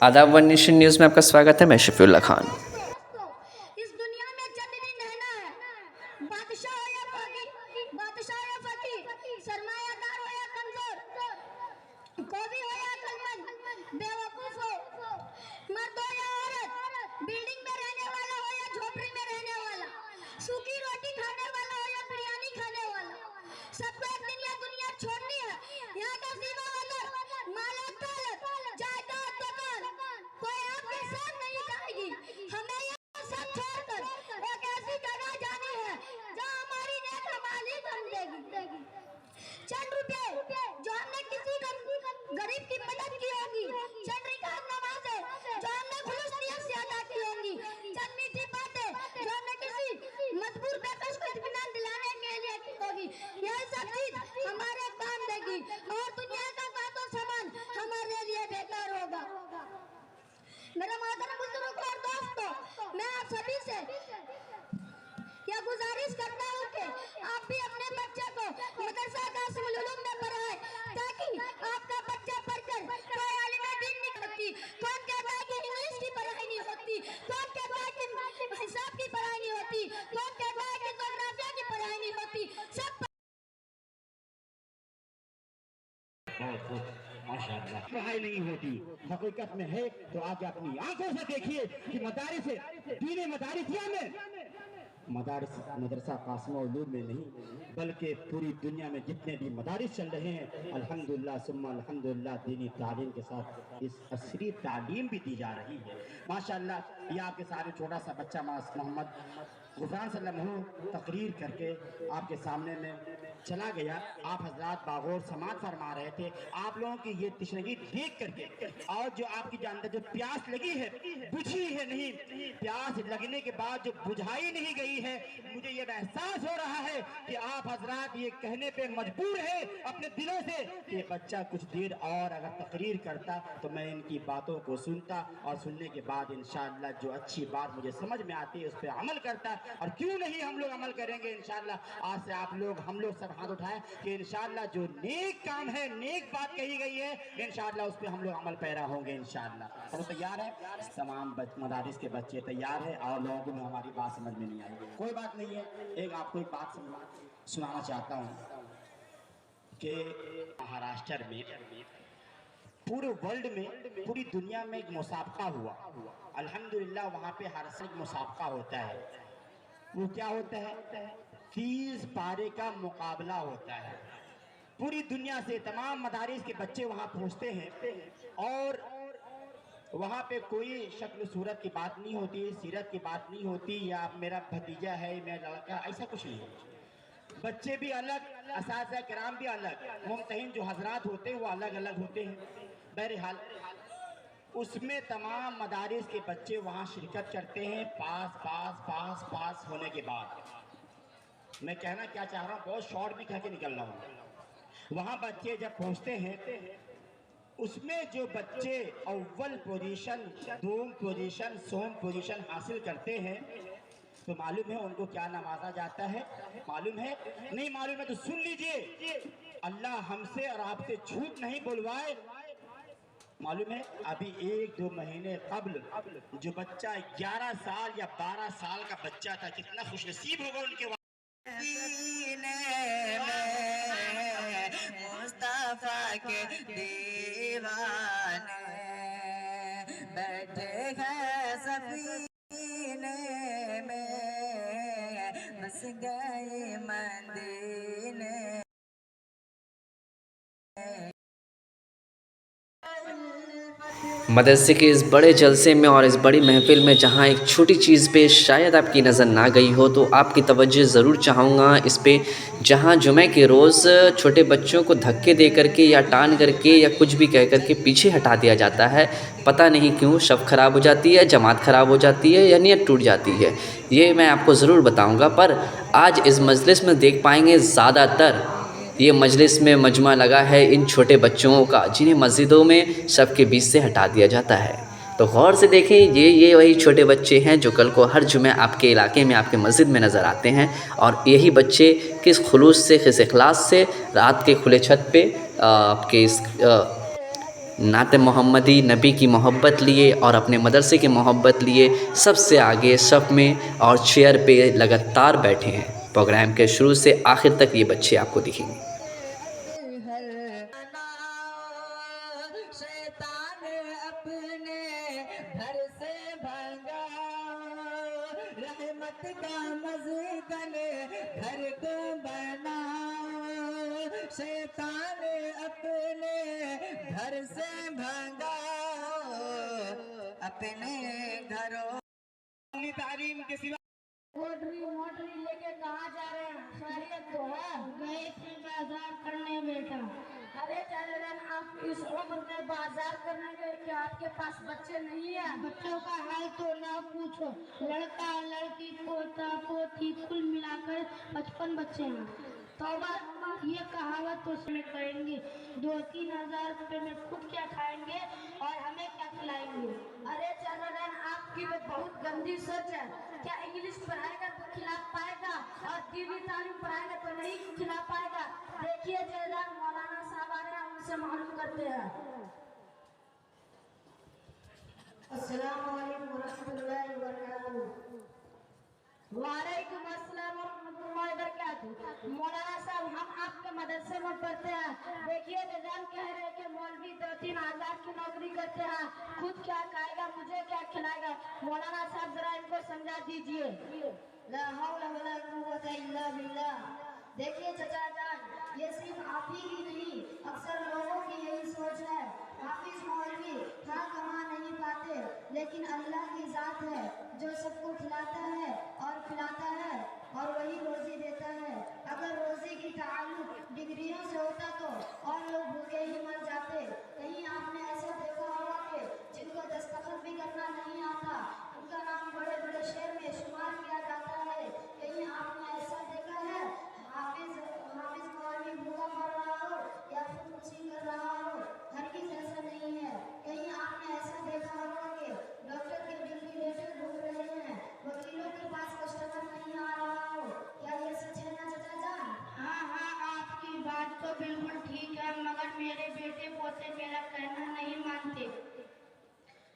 आदाब one nation news में आपका स्वागत है। मैं शफीउल्लाह खान। इस दुनिया में चंद दिन रहना है। बादशाह हो या फकीर, सरमायादार हो या कमजोर, कवि हो या अक्लमंद, बेवकूफ हो, मर्द हो या औरत, बिल्डिंग में रहने वाला हो या झोपड़ी में रहने वाला, सूखी रोटी खाने वाला हो या बिरयानी खाने वाला, सबको एक दिन यह दुनिया छोड़नी है। यहाँ का जीवा वाला मालो दौलत, जायदाद, दुकान, कोई आपके साथ नहीं जाएगी। हमें ये सब छोड़कर एक ऐसी जगह जानी है जहाँ हमारी नेक अमाली बन देगी। चंद रुपए जो हमने किसी गरीब की मदद की होगी, चंद रिकात नमाज़ें जो हमने खुलूस नियत से अदा की होंगी, चंद मीठी बातें जो हमने किसी मजबूर बेकस को इत्मीनान दिलाने के लिए की होगी, यह सब चीज हमारे काम देगी और दुनिया का सातो सामान हमारे लिए बेकार होगा। मेरे मोहतरम बुजुर्गों और दोस्तों, मैं आप सभी से यह गुजारिश करता हूँ कि आप भी अपने बच्चे को मदरसा कासिमुल उलूम में पढ़ाएं, ताकि आपका बच्चा पढ़कर कोई आलिम दीन नहीं होती, कौन कहता है कि इंग्लिश की पढ़ाई नहीं होती, कौन कहता है कि हिसाब की पढ़ाई नहीं होती, कौन कहता है कि जोग्राफिया की पढ़ाई नहीं होती, सब माशाअल्लाह पढ़ाई नहीं होती। हकीकत में है तो आज अपनी आंखों से देखिए कि मदारिस दीन मदारिसिया में मदरसा कासिमुल उलूम में नहीं बल्कि पूरी दुनिया में जितने भी मदारिस चल रहे हैं, अल्हम्दुलिल्लाह सुम्मा अल्हम्दुलिल्लाह दीनी तालीम के साथ इस असरी तालीम भी दी जा रही है। माशाअल्लाह ये आपके सारे छोटा सा बच्चा मोहम्मद गुफरान सल्लल्लाहु तकरीर करके आपके सामने में चला गया। आप हजरात बागौर समात फरमा रहे थे। आप लोगों की ये तशनगी देख करके और जो आपकी जो अंदर जो प्यास लगी है बुझी है नहीं, प्यास लगने के बाद जो बुझाई नहीं गई है, मुझे ये एहसास हो रहा है कि आप हजरात ये कहने पे मजबूर है अपने दिलों से कि बच्चा कुछ देर और अगर तकरीर करता तो मैं इनकी बातों को सुनता और सुनने के बाद इंशाअल्लाह जो अच्छी बात मुझे समझ में आती है उस पर अमल करता। और क्यों नहीं हम लोग अमल करेंगे इंशाअल्लाह। आज से हम लोग सब हाथ उठाएं कि इंशाअल्लाह जो नेक काम है, नेक बात कही गई है, इंशाअल्लाह उस पे हम लोग अमल पैरा होंगे इंशाअल्लाह। तो तैयार है? तमाम मदारिस के बच्चे तैयार है और लोगों को हमारी बात समझ में नहीं आई। कोई बात नहीं है, एक आपको एक बात सुनाना चाहता हूँ कि महाराष्ट्र में पूरे वर्ल्ड में पूरी दुनिया में एक मुसाबका हुआ। अल्हम्दुलिल्लाह वहाँ पे हर साल एक मुसाबका होता है। वो क्या होता है? 30 पारे का मुकाबला होता है। पूरी दुनिया से तमाम मदारिस के बच्चे वहाँ पहुँचते हैं और वहाँ पे कोई शक्ल सूरत की बात नहीं होती, सीरत की बात नहीं होती या मेरा भतीजा है, मेरा लड़का, ऐसा कुछ नहीं है। बच्चे भी अलग, असातिज़ा किराम भी अलग, मुम्तहिन जो हजरात होते हैं वो अलग अलग होते हैं। बहरहाल उसमें तमाम मदारिस के बच्चे वहाँ शिरकत करते हैं। पास होने के बाद मैं कहना क्या चाह रहा हूँ, बहुत शॉर्ट में कह के निकल रहा हूँ। वहाँ बच्चे जब पहुँचते हैं उसमें जो बच्चे अव्वल पोजीशन, दूम पोजीशन, सोम पोजीशन हासिल करते हैं तो मालूम है उनको क्या नवाजा जाता है? मालूम है? नहीं मालूम है तो सुन लीजिए। अल्लाह हमसे और आपसे झूठ नहीं बोलवाए। मालूम है अभी 1-2 महीने कबल जो बच्चा 11 साल या 12 साल का बच्चा था, कितना खुशनसीब होगा उनके मुस्तफा के दीवाने बैठे हैं सफीने में, बस गए मदीने। मदरसे के इस बड़े जलसे में और इस बड़ी महफ़िल में जहाँ एक छोटी चीज़ पे शायद आपकी नज़र ना गई हो तो आपकी तवज्जो ज़रूर चाहूँगा इस पे, जहाँ जुमे के रोज़ छोटे बच्चों को धक्के दे करके या टान करके या कुछ भी कह करके पीछे हटा दिया जाता है। पता नहीं क्यों शफ ख़राब हो जाती है, जमात ख़राब हो जाती है या नीयत टूट जाती है, ये मैं आपको ज़रूर बताऊँगा। पर आज इस मजलिस में देख पाएंगे ज़्यादातर ये मजलिस में मजमा लगा है इन छोटे बच्चों का जिन्हें मस्जिदों में सब के बीच से हटा दिया जाता है। तो गौर से देखें, ये वही छोटे बच्चे हैं जो कल को हर जुमे आपके इलाके में, आपके मस्जिद में नज़र आते हैं। और यही बच्चे किस खुलूस से, किस इखलास से रात के खुले छत पे आपके इस नात मोहम्मदी नबी की मोहब्बत लिए और अपने मदरसे की मोहब्बत लिए सबसे आगे सफ़ में और चेयर पे लगातार बैठे हैं। प्रोग्राम के शुरू से आखिर तक ये बच्चे आपको दिखेंगे। शैतान अपने घर से भगाओ, रहमत का मस्कन घर को बनाओ, शैतान अपने घर से भगाओ, अपने घरों तालीम के सिवा मोटरी मोटरी लेके कहाँ जा रहे हैं? खैरियत तो है? गए थे बाजार करने बेटा। अरे चलें, आप इस उम्र में बाजार करने गए, क्या आपके पास बच्चे नहीं है? बच्चों का हाल तो ना पूछो, लड़का लड़की पोता पोती कुल मिलाकर 55 बच्चे हैं। तौबा, ये कहावत तो उसमें करेंगे 2-3 हजार रुपए में खुद क्या खाएंगे और हमें क्या खिलाएंगे? अरे चलें, आपकी तो बहुत गंदी सोच है। क्या इंग्लिश पढ़ाएगा तो खिला पाएगा और दीनी तालीम पढ़ाएगा तो नहीं खिला पाएगा? देखिए जयदार मौलाना साहब आ रहे हैं, उनसे मालूम करते हैं। अस्सलाम वालेकुम रहमतुल्लाहि व बरकातहू। वालेकुम अस्सलाम रहमतुल्लाहि व बरकातहू। मौलाना साहब, हम आपके मदरसे में पढ़ते हैं। देखिए निजाम कह रहे हैं कि मौलवी 2-3 हजार की नौकरी करते हैं, खुद क्या खाएगा, मुझे क्या खिलाएगा? मौलाना साहब जरा इनको समझा दीजिए। ला हौला वला कुव्वता इल्ला बिल्लाह। देखिए चचा जान, ये सिर्फ आप ही की नहीं, अक्सर लोगों की यही सोच है। हाफिज मौलवी हाँ कमा नहीं पाते, लेकिन अल्लाह की जात है जो सबको खिलाता है और खिलाता है और वही रोजी देता है। अगर रोजी की ताल्लुक डिग्रियों से होता तो और लोग भूखे ही मर जाते। कहीं आपने ऐसा देखा होगा कि जिनको दस्तखत भी करना नहीं आता, उनका नाम बड़े बड़े शहर में शुमार किया जाता है? कहीं आपने ऐसा देखा है हाफिज हाफिज मौलवी भूखा मर रहा हो या फिर कुछ ही कर रहा हो? हरगिज़ ऐसा नहीं है। कहीं आपने ऐसा देखा होगा कि डॉक्टर के बिल भी लेटर घूम रहे हैं, वकीलों के पास कस्टमर नहीं आ रहा हो? क्या ये सच है ना चचा जान? हाँ हाँ, आपकी बात तो बिल्कुल ठीक है, मगर मेरे बेटे पोते मेरा कहना नहीं मानते।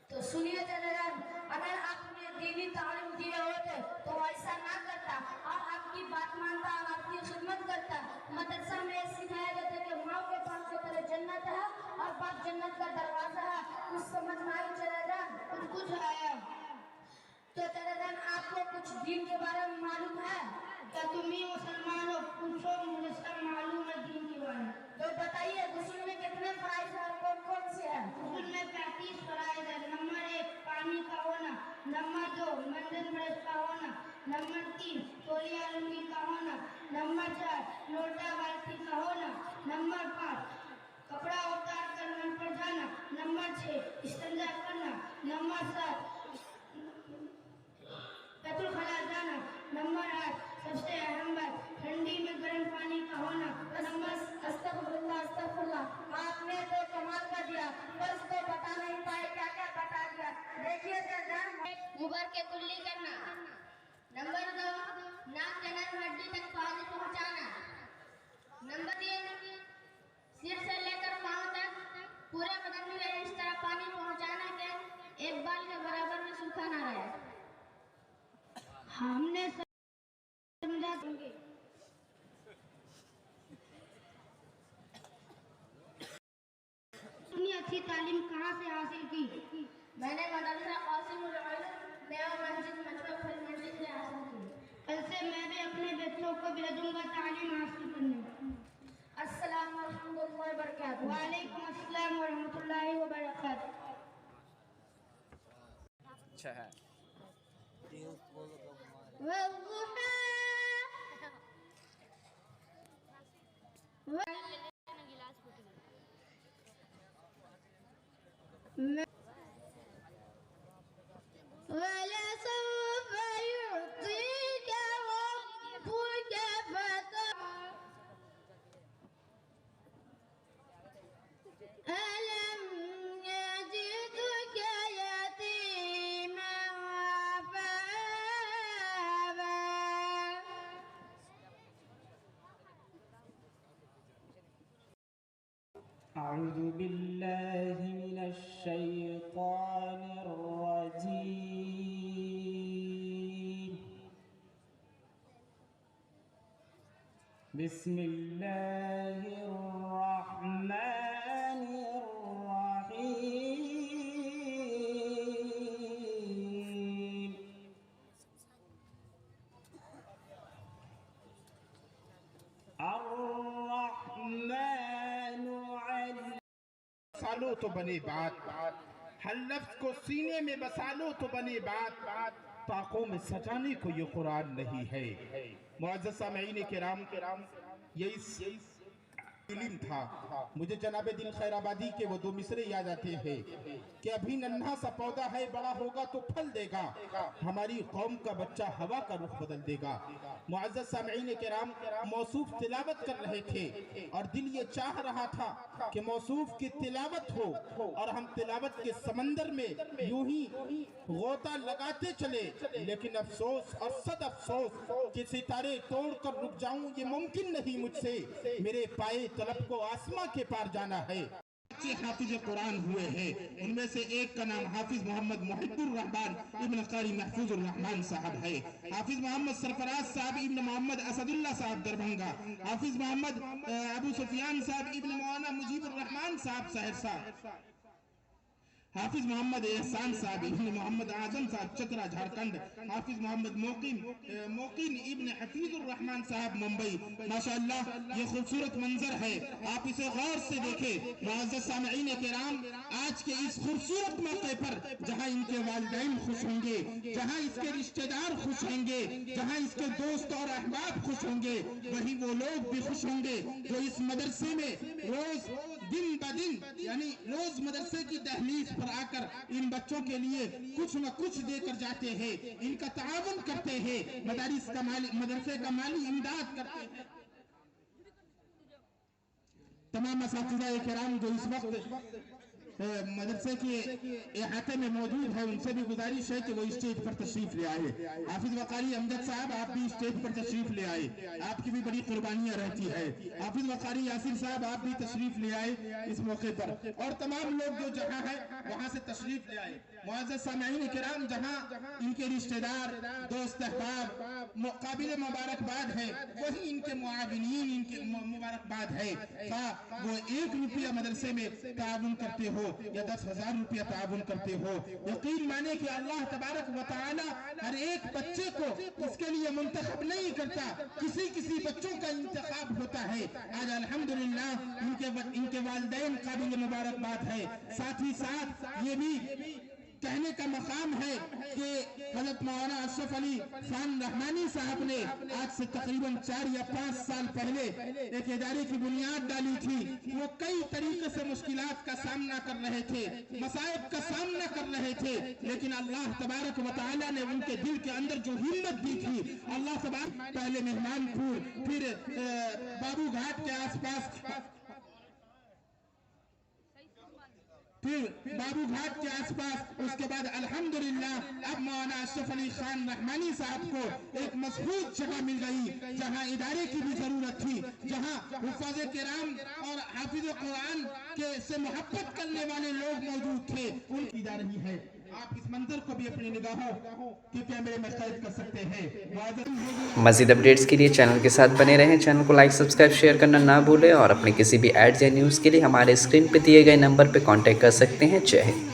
तो सुनिए जनाब, अगर आपने दीनी तालीम दिए होते तो ऐसा ना करता और आपकी बात मानता और आपकी खिदमत करता। मदरसा में सिखाया जाता है कि माँ के पास की तरह जन्नत है और बाप जन्नत का दरवाजा है। कुछ समझ में आई चला जान? कुछ आया तो चला जान, आपको कुछ दीन के बारे में मालूम है? क्या तुम ही मुसलमान हो? पूछो, मुझे सब मालूम है दीन के बारे में। तो बताइए, गुस्ल में कितने फराइज है और कौन कौन से हैं? गुस्ल में 35 फराइज है। नंबर 1 पानी का होना, नंबर 2 मंजन ब्रश का होना, नंबर 3 तौलिया लुंगी का होना, नंबर 4 लोटा बाल्टी का होना, नंबर 5 कपड़ा उतार कर नल पर जाना, नंबर 6 इस्तिंजा करना, नंबर 7 बैतुल खला जाना, नंबर 8 सबसे अहम बात ठंडी में गर्म पानी का होना, नंबर अस्तगफिरुल्लाह अस्तगफिरुल्लाह। आपने तो कमाल कर दिया, बस तो बता नहीं पाए, क्या क्या बता दिया। देखिए मुबार के कुल्ली करना, नंबर 2 नाक के नर हड्डी तक पानी पहुंचाना, नंबर 3 सिर से लेकर पांव तक पूरे बदन में इस तरह पानी पहुंचाना कि एक बाल के बराबर में सूखा ना रहे। हमने समझा दूंगी। इतनी अच्छी तालीम कहाँ से हासिल की? मैंने मदरसा कासिमुल उलूम नया मस्जिद मजमा फल मंजिल से हासिल की। कल से मैं भी अपने बच्चों को भेजूंगा तालीम हासिल करने। अस्सलाम वालेकुम व बरकातहू। वालेकुम अस्सलाम व रहमतुल्लाहि व बरकातहू। अच्छा है। ولسوف يعطيك ربك فترضى. ألم يجدك يتيما فآوى. أعوذ بالله الشيطان الرجيم بسم الله الرحمن الرحيم الرحمن علم बसा लो तो बने बात, हर लफ्ज को सीने में बसा लो तो बने बात, ताकों में सजाने को ये कुरान नहीं है। मुअज़्ज़ज़ सामईन किराम, ये इस इल्म था। मुझे जनाबे दिल खैराबादी के वो दो मिसरे याद आते हैं कि अभी नन्हा सा पौधा है, बड़ा होगा तो फल देगा, हमारी कौम का बच्चा हवा का रुख बदल देगा। मुअज़्ज़ज़ सामईन किराम, मौसूफ तिलावत कर रहे थे और दिल ये चाह रहा था कि मौसूफ की तिलावत हो और हम तिलावत के समंदर में यूं ही गोता लगाते चले, लेकिन अफसोस और सद अफसोस कि सितारे तोड़ कर रुक जाऊं ये मुमकिन नहीं मुझसे, मेरे पाए तलब को आसमां के पार जाना है। हाफिज कुरान हुए हैं, उनमें से एक का नाम हाफिज मोहम्मद मुहिब्बुर रहमान इब्न कारी महफूजुर रहमान साहब है। हाफिज मोहम्मद सरफराज साहब इब्न मोहम्मद असदुल्ला साहब दरभंगा, हाफिज मोहम्मद अबू सुफियान साहब इब्न मौलाना मुजीबुर रहमान साहब सहरसा, हाफिज मोहम्मद एहसान साहब इब्न मोहम्मद आजम साहब चतरा झारखंड, हाफिज मोहम्मद मोकिन इब्न हफीजुर रहमान साहब मुंबई। माशाअल्लाह ये खूबसूरत मंजर है, आप इसे गौर से देखें। मुअज़्ज़ज़ सामईन किराम, आज के इस खूबसूरत मौके पर जहां इनके वालिदैन खुश होंगे, जहां इसके रिश्तेदार खुश होंगे, जहां इसके दोस्त और अहबाब खुश होंगे, वहीं वो लोग भी खुश होंगे जो इस मदरसे में रोज दिन ब दिन यानी रोज मदरसे की दहलीज पर आकर इन बच्चों के लिए कुछ न कुछ देकर जाते हैं, इनका ताउन करते हैं, मदरसे का माली इमदाद करते हैं। तमाम असातिज़ा किराम जो इस वक्त मदरसे के इहाते में मौजूद है, उनसे भी गुजारिश है कि वो स्टेज पर तशरीफ ले आए। हाफिज वकारी अमजद साहब, आप भी स्टेज पर तशरीफ ले आए, आपकी भी बड़ी कुर्बानियां रहती है। हाफिज वकारी यासिर साहब, आप भी तशरीफ ले आए इस मौके पर, और तमाम लोग जो जहां है वहां से तशरीफ ले आए। मुअज़्ज़ज़ सामईन किराम, जहां इनके रिश्तेदार, दोस्त, अहबाब काबिल मुबारकबाद है, वही इनके मुआविनीन इनके मुबारकबाद है। वो 1 रुपया मदरसे में ताउन करते हो या 10,000 रुपया ताउन करते हो, यकीन माने कि अल्लाह तबारक व तआला हर एक बच्चे को इसके लिए मुंतखब नहीं करता, किसी बच्चों का इंतखाब होता है। आज अल्हम्दुलिल्लाह इनके वालिदैन काबिल मुबारकबाद है। साथ ही साथ ये भी कहने का मकाम है कि हज़रत मौलाना अशरफ अली खान रहमानी साहब ने आज से तकरीबन 4 या 5 साल पहले एक इदारे की बुनियाद डाली थी। वो कई तरीके से मुश्किलात का सामना कर रहे थे, मसाइब का सामना कर रहे थे, लेकिन अल्लाह तबारक व तआला ने उनके दिल के अंदर जो हिम्मत दी थी, अल्लाह तबारक पहले मेहमानपुर, फिर बाबू घाट के आसपास, फिर बाबू घाट के आसपास, उसके बाद अल्हम्दुलिल्लाह अब मौलाना अशरफ अली खान रहमानी साहब को एक मजबूत जगह मिल गई, जहां इदारे की भी जरूरत थी, जहां हुफ़ाज़े किराम और हाफिज़ कुरान के से मोहब्बत करने वाले लोग मौजूद थे, उनकी जा रही है। आप इस मंजर को भी अपनी निगाहों के कैमरे में कैद कर सकते हैं। मज़ीद अपडेट्स के लिए चैनल के साथ बने रहें। चैनल को लाइक, सब्सक्राइब, शेयर करना ना भूलें और अपने किसी भी एड्स या न्यूज़ के लिए हमारे स्क्रीन पर दिए गए नंबर पर कॉन्टैक्ट कर सकते हैं। जय हिंद।